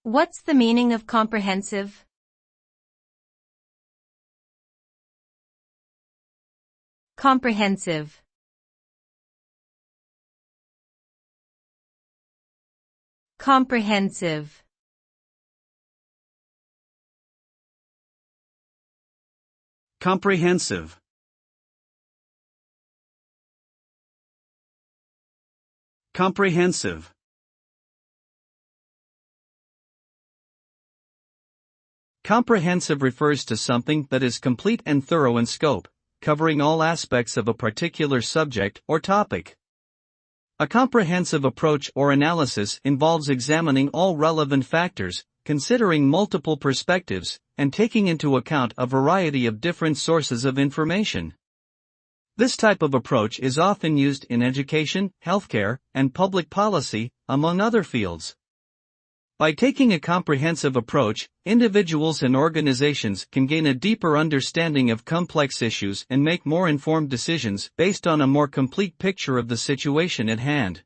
What's the meaning of comprehensive? Comprehensive. Comprehensive. Comprehensive. Comprehensive. Comprehensive refers to something that is complete and thorough in scope, covering all aspects of a particular subject or topic. A comprehensive approach or analysis involves examining all relevant factors, considering multiple perspectives, and taking into account a variety of different sources of information. This type of approach is often used in education, healthcare, and public policy, among other fields. By taking a comprehensive approach, individuals and organizations can gain a deeper understanding of complex issues and make more informed decisions based on a more complete picture of the situation at hand.